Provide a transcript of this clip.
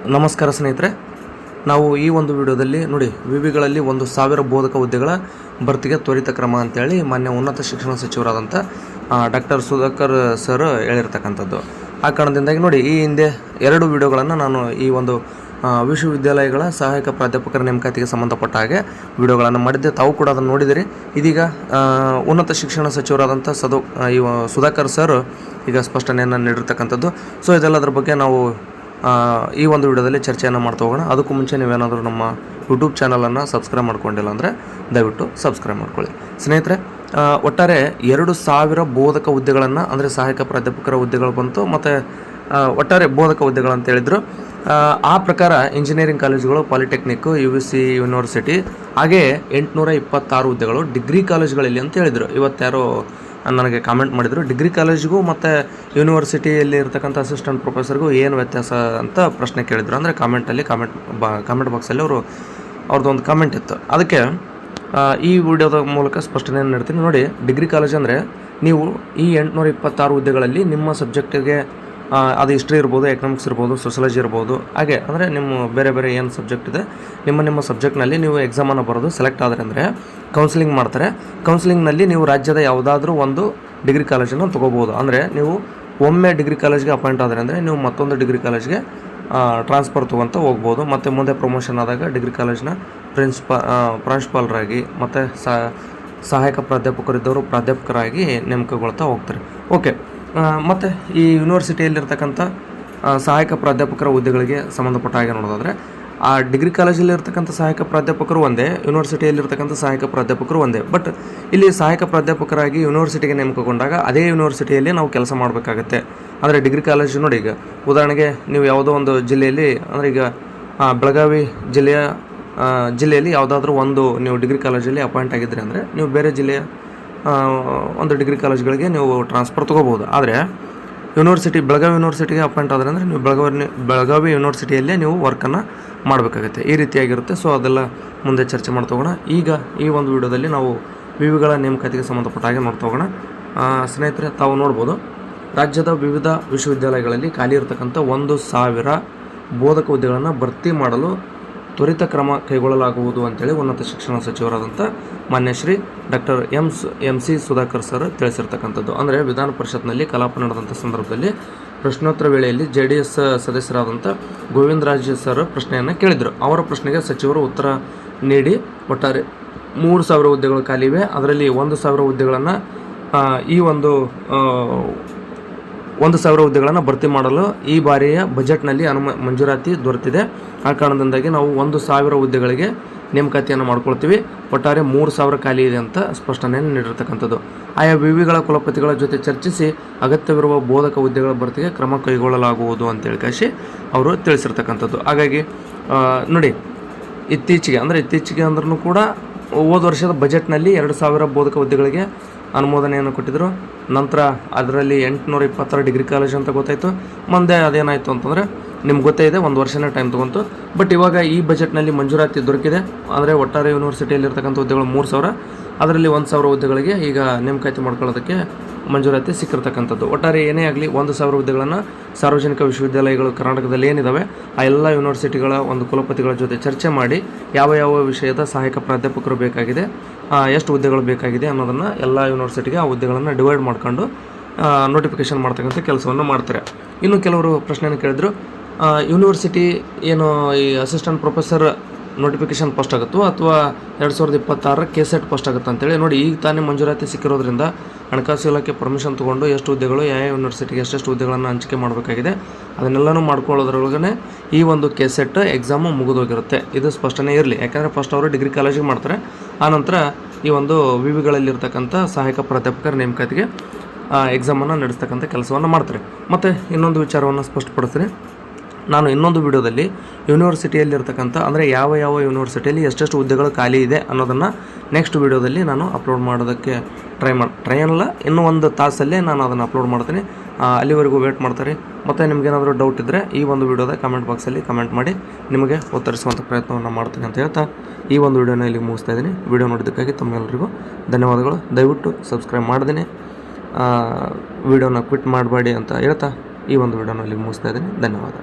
ನಮಸ್ಕಾರ ಸ್ನೇಹಿತರೆ, ನಾವು ಈ ಒಂದು ವಿಡಿಯೋದಲ್ಲಿ ನೋಡಿ ವಿವಿಗಳಲ್ಲಿ 1,000 ಬೋಧಕ ಹುದ್ದೆಗಳ ಭರ್ತಿಗೆ ತ್ವರಿತ ಕ್ರಮ ಅಂತೇಳಿ ಮಾನ್ಯ ಉನ್ನತ ಶಿಕ್ಷಣ ಸಚಿವರಾದಂಥ ಡಾಕ್ಟರ್ ಸುಧಾಕರ್ ಸರ್ ಹೇಳಿರ್ತಕ್ಕಂಥದ್ದು. ಆ ಕಾರಣದಿಂದಾಗಿ ನೋಡಿ ಈ ಹಿಂದೆ 2 ವಿಡಿಯೋಗಳನ್ನು ನಾನು ಈ ಒಂದು ವಿಶ್ವವಿದ್ಯಾಲಯಗಳ ಸಹಾಯಕ ಪ್ರಾಧ್ಯಾಪಕರ ನೇಮಕಾತಿಗೆ ಸಂಬಂಧಪಟ್ಟ ಹಾಗೆ ವಿಡಿಯೋಗಳನ್ನು ಮಾಡಿದ್ದೆ. ತಾವು ಕೂಡ ಅದನ್ನು ನೋಡಿದಿರಿ. ಇದೀಗ ಉನ್ನತ ಶಿಕ್ಷಣ ಸಚಿವರಾದಂಥ ಸುಧಾಕರ್ ಸರ್ ಈಗ ಸ್ಪಷ್ಟನೆಯನ್ನು ನೀಡಿರ್ತಕ್ಕಂಥದ್ದು. ಸೊ ಇದೆಲ್ಲದರ ಬಗ್ಗೆ ನಾವು ಈ ಒಂದು ವಿಡಿಯೋದಲ್ಲಿ ಚರ್ಚೆಯನ್ನು ಮಾಡ್ತಾ ಹೋಗೋಣ. ಅದಕ್ಕೂ ಮುಂಚೆ ನೀವೇನಾದರೂ ನಮ್ಮ ಯೂಟ್ಯೂಬ್ ಚಾನಲನ್ನು ಸಬ್ಸ್ಕ್ರೈಬ್ ಮಾಡ್ಕೊಂಡಿಲ್ಲ ಅಂದರೆ ದಯವಿಟ್ಟು ಸಬ್ಸ್ಕ್ರೈಬ್ ಮಾಡ್ಕೊಳ್ಳಿ. ಸ್ನೇಹಿತರೆ, ಒಟ್ಟಾರೆ 2,000 ಬೋಧಕ ಹುದ್ದೆಗಳನ್ನು ಅಂದರೆ ಸಹಾಯಕ ಪ್ರಾಧ್ಯಾಪಕರ ಹುದ್ದೆಗಳು ಬಂತು, ಮತ್ತು ಒಟ್ಟಾರೆ ಬೋಧಕ ಹುದ್ದೆಗಳಂತ ಹೇಳಿದರು. ಆ ಪ್ರಕಾರ ಇಂಜಿನಿಯರಿಂಗ್ ಕಾಲೇಜುಗಳು, ಪಾಲಿಟೆಕ್ನಿಕ್ಕು, UVC ಯೂನಿವರ್ಸಿಟಿ, ಹಾಗೆಯೇ 826 ಹುದ್ದೆಗಳು ಡಿಗ್ರಿ ಕಾಲೇಜುಗಳಲ್ಲಿ ಅಂತ ಹೇಳಿದರು. ಇವತ್ತಾರೋ ನನಗೆ ಕಾಮೆಂಟ್ ಮಾಡಿದರು, ಡಿಗ್ರಿ ಕಾಲೇಜಿಗೂ ಮತ್ತು ಯೂನಿವರ್ಸಿಟಿಯಲ್ಲಿ ಇರ್ತಕ್ಕಂಥ ಅಸಿಸ್ಟೆಂಟ್ ಪ್ರೊಫೆಸರ್ಗೂ ಏನು ವ್ಯತ್ಯಾಸ ಅಂತ ಪ್ರಶ್ನೆ ಕೇಳಿದರು. ಅಂದರೆ ಕಾಮೆಂಟ್ ಬಾಕ್ಸಲ್ಲಿ ಅವ್ರದ್ದೊಂದು ಕಾಮೆಂಟ್ ಇತ್ತು. ಅದಕ್ಕೆ ಈ ವಿಡಿಯೋದ ಮೂಲಕ ಸ್ಪಷ್ಟನೆಯನ್ನು ನೀಡ್ತೀನಿ. ನೋಡಿ, ಡಿಗ್ರಿ ಕಾಲೇಜ್ ಅಂದರೆ ನೀವು ಈ 826 ಹುದ್ದೆಗಳಲ್ಲಿ ನಿಮ್ಮ ಸಬ್ಜೆಕ್ಟಿಗೆ ಅದು ಹಿಸ್ಟ್ರಿ ಇರ್ಬೋದು, ಎಕನಾಮಿಕ್ಸ್ ಇರ್ಬೋದು, ಸೋಷಿಯಾಲಜಿ ಇರ್ಬೋದು, ಹಾಗೆ ಅಂದರೆ ನಿಮ್ಮ ಬೇರೆ ಬೇರೆ ಏನು ಸಬ್ಜೆಕ್ಟ್ ಇದೆ ನಿಮ್ಮ ಸಬ್ಜೆಕ್ಟ್ನಲ್ಲಿ ನೀವು ಎಕ್ಸಾಮನ್ನು ಬರೋದು ಸೆಲೆಕ್ಟ್ ಆದರೆ ಅಂದರೆ ಕೌನ್ಸಿಲಿಂಗ್ ಮಾಡ್ತಾರೆ. ಕೌನ್ಸಿಲಿಂಗ್ನಲ್ಲಿ ನೀವು ರಾಜ್ಯದ ಯಾವುದಾದ್ರೂ ಒಂದು ಡಿಗ್ರಿ ಕಾಲೇಜನ್ನು ತೊಗೋಬೋದು. ಅಂದರೆ ನೀವು ಒಮ್ಮೆ ಡಿಗ್ರಿ ಕಾಲೇಜ್ಗೆ ಅಪಾಯಿಂಟ್ ಆದರೆ ಅಂದರೆ ನೀವು ಮತ್ತೊಂದು ಡಿಗ್ರಿ ಕಾಲೇಜ್ಗೆ ಟ್ರಾನ್ಸ್ಫರ್ ತೊಗೊತ ಹೋಗ್ಬೋದು. ಮತ್ತು ಮುಂದೆ ಪ್ರಮೋಷನ್ ಆದಾಗ ಡಿಗ್ರಿ ಕಾಲೇಜ್ನ ಪ್ರಾಂಶುಪಾಲರಾಗಿ ಮತ್ತು ಸಹಾಯಕ ಪ್ರಾಧ್ಯಾಪಕರಿದ್ದವರು ಪ್ರಾಧ್ಯಾಪಕರಾಗಿ ನೇಮಕಗೊಳ್ತಾ ಹೋಗ್ತಾರೆ. ಓಕೆ, ಮತ್ತು ಈ ಯೂನಿವರ್ಸಿಟಿಯಲ್ಲಿರ್ತಕ್ಕಂಥ ಸಹಾಯಕ ಪ್ರಾಧ್ಯಾಪಕರ ಹುದ್ದೆಗಳಿಗೆ ಸಂಬಂಧಪಟ್ಟ ಹಾಗೆ ನೋಡೋದಾದರೆ ಆ ಡಿಗ್ರಿ ಕಾಲೇಜಲ್ಲಿರ್ತಕ್ಕಂಥ ಸಹಾಯಕ ಪ್ರಾಧ್ಯಾಪಕರು ಒಂದೇ, ಯೂನಿವರ್ಸಿಟಿಯಲ್ಲಿರ್ತಕ್ಕಂಥ ಸಹಾಯಕ ಪ್ರಾಧ್ಯಾಪಕರು ಒಂದೇ. ಬಟ್ ಇಲ್ಲಿ ಸಹಾಯಕ ಪ್ರಾಧ್ಯಾಪಕರಾಗಿ ಯೂನಿವರ್ಸಿಟಿಗೆ ನೇಮಕಗೊಂಡಾಗ ಅದೇ ಯೂನಿವರ್ಸಿಟಿಯಲ್ಲಿ ನಾವು ಕೆಲಸ ಮಾಡಬೇಕಾಗತ್ತೆ. ಅಂದರೆ ಡಿಗ್ರಿ ಕಾಲೇಜು ನೋಡಿ, ಈಗ ಉದಾಹರಣೆಗೆ ನೀವು ಯಾವುದೋ ಒಂದು ಜಿಲ್ಲೆಯಲ್ಲಿ, ಅಂದರೆ ಈಗ ಬೆಳಗಾವಿ ಜಿಲ್ಲೆಯಲ್ಲಿ ಯಾವುದಾದ್ರೂ ಒಂದು ನೀವು ಡಿಗ್ರಿ ಕಾಲೇಜಲ್ಲಿ ಅಪಾಯಿಂಟ್ ಆಗಿದ್ದರೆ ಅಂದರೆ ನೀವು ಬೇರೆ ಜಿಲ್ಲೆಯ ಒಂದು ಡಿಗ್ರಿ ಕಾಲೇಜ್ಗಳಿಗೆ ನೀವು ಟ್ರಾನ್ಸ್ಫರ್ ತೊಗೋಬೋದು. ಆದರೆ ಬೆಳಗಾವಿ ಯೂನಿವರ್ಸಿಟಿಗೆ ಅಪಾಯಿಂಟ್ ಆದರೆ ಅಂದರೆ ನೀವು ಬೆಳಗಾವಿ ಯೂನಿವರ್ಸಿಟಿಯಲ್ಲೇ ನೀವು ವರ್ಕನ್ನು ಮಾಡಬೇಕಾಗತ್ತೆ. ಈ ರೀತಿಯಾಗಿರುತ್ತೆ. ಸೊ ಅದೆಲ್ಲ ಮುಂದೆ ಚರ್ಚೆ ಮಾಡ್ತಾ ಹೋಗೋಣ. ಈಗ ಈ ಒಂದು ವಿಡಿಯೋದಲ್ಲಿ ನಾವು ವಿವಿಗಳ ನೇಮಕಾತಿಗೆ ಸಂಬಂಧಪಟ್ಟ ಹಾಗೆ ನೋಡ್ತಾ ಹೋಗೋಣ. ಸ್ನೇಹಿತರೆ, ತಾವು ನೋಡ್ಬೋದು, ರಾಜ್ಯದ ವಿವಿಧ ವಿಶ್ವವಿದ್ಯಾಲಯಗಳಲ್ಲಿ ಖಾಲಿ ಇರತಕ್ಕಂಥ 1,000 ಬೋಧಕ ಹುದ್ದೆಗಳನ್ನು ಭರ್ತಿ ಮಾಡಲು ತ್ವರಿತ ಕ್ರಮ ಕೈಗೊಳ್ಳಲಾಗುವುದು ಅಂತೇಳಿ ಉನ್ನತ ಶಿಕ್ಷಣ ಸಚಿವರಾದಂಥ ಮಾನ್ಯ Shri doctor M C. Sudhakar sir ತಿಳಿಸಿರ್ತಕ್ಕಂಥದ್ದು. ಅಂದರೆ ವಿಧಾನ ಪರಿಷತ್ನಲ್ಲಿ ಕಲಾಪ ನಡೆದಂಥ ಸಂದರ್ಭದಲ್ಲಿ ಪ್ರಶ್ನೋತ್ತರ ವೇಳೆಯಲ್ಲಿ JDS ಸದಸ್ಯರಾದಂಥ ಗೋವಿಂದರಾಜ್ ಸರ್ ಪ್ರಶ್ನೆಯನ್ನು ಕೇಳಿದರು. ಅವರ ಪ್ರಶ್ನೆಗೆ ಸಚಿವರು ಉತ್ತರ ನೀಡಿ ಒಟ್ಟಾರೆ 3,000 ಹುದ್ದೆಗಳು ಖಾಲಿ ಇವೆ. ಅದರಲ್ಲಿ 1,000 ಹುದ್ದೆಗಳನ್ನು ಈ ಒಂದು 1,000 ಹುದ್ದೆಗಳನ್ನು ಭರ್ತಿ ಮಾಡಲು ಈ ಬಾರಿಯ ಬಜೆಟ್ನಲ್ಲಿ ಮಂಜೂರಾತಿ ದೊರೆತಿದೆ. ಆ ಕಾರಣದಿಂದಾಗಿ ನಾವು 1,000 ಹುದ್ದೆಗಳಿಗೆ ನೇಮಕಾತಿಯನ್ನು ಮಾಡ್ಕೊಳ್ತೀವಿ. ಒಟ್ಟಾರೆ 3,000 ಖಾಲಿ ಇದೆ ಅಂತ ಸ್ಪಷ್ಟನೆಯನ್ನು ನೀಡಿರ್ತಕ್ಕಂಥದ್ದು. ಆಯಾ ವಿವಿಗಳ ಕುಲಪತಿಗಳ ಜೊತೆ ಚರ್ಚಿಸಿ ಅಗತ್ಯವಿರುವ ಬೋಧಕ ಹುದ್ದೆಗಳ ಭರ್ತಿಗೆ ಕ್ರಮ ಕೈಗೊಳ್ಳಲಾಗುವುದು ಅಂತೇಳಿ ಅವರು ತಿಳಿಸಿರ್ತಕ್ಕಂಥದ್ದು. ಹಾಗಾಗಿ ನೋಡಿ, ಇತ್ತೀಚೆಗೆ ಅಂದ್ರೂ ಕೂಡ ಹೋದ ವರ್ಷದ ಬಜೆಟ್ನಲ್ಲಿ 2,000 ಬೋಧಕ ಹುದ್ದೆಗಳಿಗೆ ಅನುಮೋದನೆಯನ್ನು ಕೊಟ್ಟಿದ್ದರು. ನಂತರ ಅದರಲ್ಲಿ 826 ಡಿಗ್ರಿ ಕಾಲೇಜ್ ಅಂತ ಗೊತ್ತಾಯಿತು. ಮುಂದೆ ಅದೇನಾಯಿತು ಅಂತಂದರೆ ನಿಮ್ಗೆ ಗೊತ್ತೇ ಇದೆ, 1 ವರ್ಷನೇ ಟೈಮ್ ತೊಗೊಂತು. ಬಟ್ ಇವಾಗ ಈ ಬಜೆಟ್ನಲ್ಲಿ ಮಂಜೂರಾತಿ ದೊರಕಿದೆ. ಅಂದರೆ ಒಟ್ಟಾರೆ ಯೂನಿವರ್ಸಿಟಿಯಲ್ಲಿರ್ತಕ್ಕಂಥ ಹುದ್ದೆಗಳು 3,000, ಅದರಲ್ಲಿ 1,000 ಹುದ್ದೆಗಳಿಗೆ ಈಗ ನೇಮಕಾತಿ ಮಾಡ್ಕೊಳ್ಳೋದಕ್ಕೆ ಮಂಜೂರಾತಿ ಸಿಕ್ಕಿರ್ತಕ್ಕಂಥದ್ದು. ಒಟ್ಟಾರೆ ಏನೇ ಆಗಲಿ 1,000 ಹುದ್ದೆಗಳನ್ನು ಸಾರ್ವಜನಿಕ ವಿಶ್ವವಿದ್ಯಾಲಯಗಳು ಕರ್ನಾಟಕದಲ್ಲಿ ಏನಿದ್ದಾವೆ ಆ ಎಲ್ಲ ಯೂನಿವರ್ಸಿಟಿಗಳ ಒಂದು ಕುಲಪತಿಗಳ ಜೊತೆ ಚರ್ಚೆ ಮಾಡಿ ಯಾವ ವಿಷಯದ ಸಹಾಯಕ ಪ್ರಾಧ್ಯಾಪಕರು ಬೇಕಾಗಿದೆ, ಎಷ್ಟು ಹುದ್ದೆಗಳು ಬೇಕಾಗಿದೆ ಅನ್ನೋದನ್ನು ಎಲ್ಲ ಯೂನಿವರ್ಸಿಟಿಗೆ ಆ ಹುದ್ದೆಗಳನ್ನು ಡಿವೈಡ್ ಮಾಡ್ಕೊಂಡು ನೋಟಿಫಿಕೇಷನ್ ಮಾಡ್ತಕ್ಕಂಥ ಕೆಲಸವನ್ನು ಮಾಡ್ತಾರೆ. ಇನ್ನು ಕೆಲವರು ಪ್ರಶ್ನೆಯನ್ನು ಕೇಳಿದರು, ಯೂನಿವರ್ಸಿಟಿ ಏನು ಈ ಅಸಿಸ್ಟೆಂಟ್ ಪ್ರೊಫೆಸರ್ ನೋಟಿಫಿಕೇಷನ್ ಫಸ್ಟ್ ಆಗುತ್ತೋ ಅಥವಾ 2026 KSET ಫಸ್ಟ್ ಆಗುತ್ತೆ ಅಂತೇಳಿ. ನೋಡಿ, ಈಗ ತಾನೇ ಮಂಜೂರಾತಿ ಸಿಕ್ಕಿರೋದ್ರಿಂದ ಹಣಕಾಸು ಇಲಾಖೆ ಪರ್ಮಿಷನ್ ತೊಗೊಂಡು ಎಷ್ಟು ಹುದ್ದೆಗಳು ಯಾವ ಯೂನಿವರ್ಸಿಟಿಗೆ ಎಷ್ಟೆಷ್ಟು ಹುದ್ದೆಗಳನ್ನು ಹಂಚಿಕೆ ಮಾಡಬೇಕಾಗಿದೆ ಅದನ್ನೆಲ್ಲನೂ ಮಾಡ್ಕೊಳ್ಳೋದ್ರೊಳಗನೆ ಈ ಒಂದು KSET ಎಕ್ಸಾಮು ಮುಗಿದೋಗಿರುತ್ತೆ. ಇದು ಸ್ಪಷ್ಟನೆ ಇರಲಿ. ಯಾಕಂದರೆ ಫಸ್ಟ್ ಅವರು ಡಿಗ್ರಿ ಕಾಲೇಜಿಗೆ ಮಾಡ್ತಾರೆ, ಆನಂತರ ಈ ಒಂದು ವಿವಿಗಳಲ್ಲಿರ್ತಕ್ಕಂಥ ಸಹಾಯಕ ಪ್ರಾಧ್ಯಾಪಕರ ನೇಮಕಾತಿಗೆ ಎಕ್ಸಾಮನ್ನು ನಡೆಸ್ತಕ್ಕಂಥ ಕೆಲಸವನ್ನು ಮಾಡ್ತಾರೆ. ಮತ್ತು ಇನ್ನೊಂದು ವಿಚಾರವನ್ನು ಸ್ಪಷ್ಟಪಡಿಸ್ತೀನಿ. ನಾನು ಇನ್ನೊಂದು ವಿಡಿಯೋದಲ್ಲಿ ಯೂನಿವರ್ಸಿಟಿಯಲ್ಲಿರ್ತಕ್ಕಂಥ ಅಂದರೆ ಯಾವ ಯೂನಿವರ್ಸಿಟಿಯಲ್ಲಿ ಎಷ್ಟೆಷ್ಟು ಹುದ್ದೆಗಳು ಖಾಲಿ ಇದೆ ಅನ್ನೋದನ್ನು ನೆಕ್ಸ್ಟ್ ವಿಡಿಯೋದಲ್ಲಿ ನಾನು ಅಪ್ಲೋಡ್ ಮಾಡೋದಕ್ಕೆ ಟ್ರೈ ಅಲ್ಲ, ಇನ್ನೂ 1 ತಾಸಲ್ಲೇ ನಾನು ಅದನ್ನು ಅಪ್ಲೋಡ್ ಮಾಡ್ತೀನಿ. ಅಲ್ಲಿವರೆಗೂ ವೇಟ್ ಮಾಡ್ತಾರೆ. ಮತ್ತು ನಿಮಗೇನಾದರೂ ಡೌಟ್ ಇದ್ದರೆ ಈ ಒಂದು ವಿಡಿಯೋದ ಕಮೆಂಟ್ ಬಾಕ್ಸಲ್ಲಿ ಕಮೆಂಟ್ ಮಾಡಿ ನಿಮಗೆ ಉತ್ತರಿಸುವಂಥ ಪ್ರಯತ್ನವನ್ನು ಮಾಡ್ತೀನಿ ಅಂತ ಹೇಳ್ತಾ ಈ ಒಂದು ವಿಡಿಯೋನ ಇಲ್ಲಿ ಮುಗಿಸ್ತಾ ಇದ್ದೀನಿ. ವಿಡಿಯೋ ನೋಡಿದ್ದಕ್ಕಾಗಿ ತಮ್ಮೆಲ್ಲರಿಗೂ ಧನ್ಯವಾದಗಳು. ದಯವಿಟ್ಟು ಸಬ್ಸ್ಕ್ರೈಬ್ ಮಾಡ್ತೀನಿ, ವಿಡಿಯೋನ ಕ್ವಿಟ್ ಮಾಡಬೇಡಿ ಅಂತ ಹೇಳ್ತಾ ಈ ಒಂದು ವಿಡಿಯೋನ ಇಲ್ಲಿ ಮುಗಿಸ್ತಾ ಇದ್ದೀನಿ. ಧನ್ಯವಾದ.